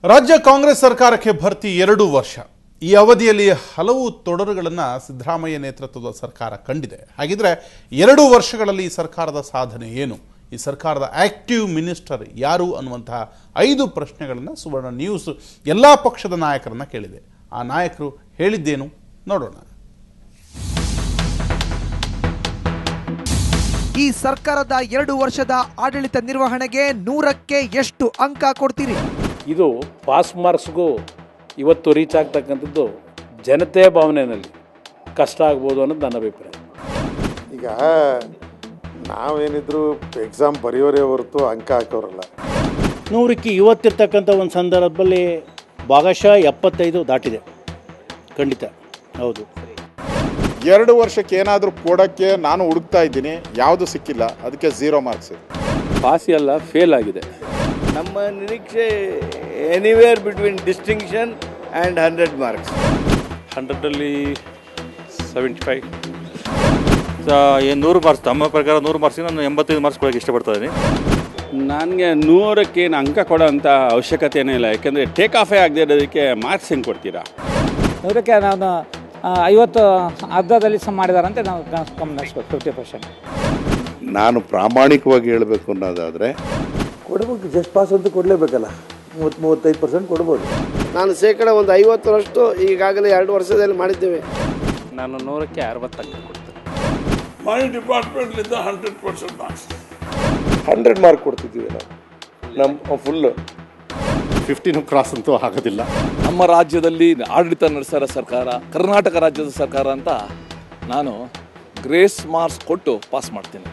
ರಾಜ್ಯ ಕಾಂಗ್ರೆಸ್ ಸರ್ಕಾರಕ್ಕೆ ಭರ್ತಿ 2 ವರ್ಷ. ಈ ಅವಧಿಯಲ್ಲಿ ಹಲವು ತೊಡರುಗಳನ್ನು ಸಿದ್ದರಾಮಯ್ಯ ನೇತೃತ್ವದ ಸರ್ಕಾರ ಕಂಡಿದೆ. ಹಾಗಿದ್ರೆ 2 ವರ್ಷಗಳಲ್ಲಿ ಈ ಸರ್ಕಾರದ ಸಾಧನೆ ಏನು, ಈ ಸರ್ಕಾರದ ಆಕ್ಟಿವ್ ಮಿನಿಸ್ಟರ್ ಯಾರು ಅನ್ನುವಂತಹ 5 ಪ್ರಶ್ನೆಗಳನ್ನು ಸುವರ್ಣ ನ್ಯೂಸ್ ಎಲ್ಲ ಪಕ್ಷದ ನಾಯಕರನ್ನ ಕೇಳಿದೆ. ಆ ನಾಯಕರು ಹೇಳಿದ್ದೇನು ನೋಡೋಣ. ಈ ಸರ್ಕಾರದ 2 ವರ್ಷದ ಆಡಳಿತ ನಿರ್ವಹಣೆಗೆ 100ಕ್ಕೆ ಎಷ್ಟು ಅಂಕ ಕೊಡ್ತೀರಿ? ಇದು ಪಾಸ್ ಮಾರ್ಕ್ಸ್ಗೂ ಇವತ್ತು ರೀಚ್ ಆಗ್ತಕ್ಕಂಥದ್ದು ಜನತೆ ಭಾವನೆಯಲ್ಲಿ ಕಷ್ಟ ಆಗ್ಬೋದು ಅನ್ನೋದು ನನ್ನ ಅಭಿಪ್ರಾಯ. ಈಗ ನಾವೇನಿದ್ರು ಎಕ್ಸಾಮ್ ಬರೆಯೋರೇ ಹೊರತು ಅಂಕ ಹಾಕೋರಲ್ಲ. 100ಕ್ಕೆ ಇವತ್ತಿರ್ತಕ್ಕಂಥ ಒಂದು ಸಂದರ್ಭದಲ್ಲಿ ಭಾಗಶಃ 75 ದಾಟಿದೆ. ಖಂಡಿತ ಹೌದು. 2 ವರ್ಷಕ್ಕೆ ಏನಾದರೂ ಕೊಡೋಕ್ಕೆ ನಾನು ಹುಡುಕ್ತಾ ಇದ್ದೀನಿ, ಯಾವುದು ಸಿಕ್ಕಿಲ್ಲ, ಅದಕ್ಕೆ 0 ಮಾರ್ಕ್ಸ್. ಪಾಸ್ ಎಲ್ಲ ಫೇಲ್ ಆಗಿದೆ. ನಮ್ಮ ನಿರೀಕ್ಷೆ anywhere between distinction and 100 marks. 100ರಲ್ಲಿ 75. 100 ಮಾರ್ಕ್ಸ್, ತಮ್ಮ ಪ್ರಕಾರ 100 ಮಾರ್ಕ್ಸಿಗೆ ನಾನು 85 ಮಾರ್ಕ್ಸ್ ಕೊಡೋಕ್ಕೆ ಇಷ್ಟಪಡ್ತಾ ಇದ್ದೀನಿ. ನನಗೆ 100ಕ್ಕೆ ಅಂಕ ಕೊಡೋ ಅಂಥ ಅವಶ್ಯಕತೆಯೇ ಇಲ್ಲ. ಯಾಕೆಂದರೆ ಟೇಕ್ ಆಫೇ ಆಗದೆ ಇರೋದಕ್ಕೆ ಮಾರ್ಕ್ಸ್ ಹೆಂಗೆ ಕೊಡ್ತೀರಾ? 100ಕ್ಕೆ ನಾನು 50 ಅರ್ಧದಲ್ಲಿ ಮಾಡಿದಾರಂತೆ ನಾವು ಗಮನಿಸ್ಬೇಕು. 50%. ನಾನು ಪ್ರಾಮಾಣಿಕವಾಗಿ ಹೇಳಬೇಕು ಅನ್ನೋದಾದರೆ ಕೊಡಬೇಕು. ಜಸ್ಟ್ ಪಾಸ್ ಅಂತೂ ಕೊಡಲೇಬೇಕಲ್ಲ. 30-35% ಕೊಡ್ಬೋದು. ನಾನು ಶೇಕಡ ಒಂದು 50ರಷ್ಟು ಈಗಾಗಲೇ 2 ವರ್ಷದಲ್ಲಿ ಮಾಡಿದ್ದೇವೆ. ನಾನು 100ಕ್ಕೆ 60 ಅಂಕ ಕೊಡ್ತೇನೆ. ಮೈ ಡಿಪಾರ್ಟ್ಮೆಂಟ್ಲಿಂದ 100% ಮಾರ್ಕ್ಸ್, 100 ಮಾರ್ಕ್ ಕೊಡ್ತಿದ್ದೀವಿ ನಾವು. ನಮ್ಮ ಫುಲ್ಲು 15 ಕ್ರಾಸ್ ಅಂತೂ ಆಗೋದಿಲ್ಲ. ನಮ್ಮ ರಾಜ್ಯದಲ್ಲಿ ಆಡಳಿತ ನಡೆಸೋ ಸರ್ಕಾರ ಕರ್ನಾಟಕ ರಾಜ್ಯದ ಸರ್ಕಾರ ಅಂತ ನಾನು ಗ್ರೇಸ್ ಮಾರ್ಕ್ಸ್ ಕೊಟ್ಟು ಪಾಸ್ ಮಾಡ್ತೀನಿ.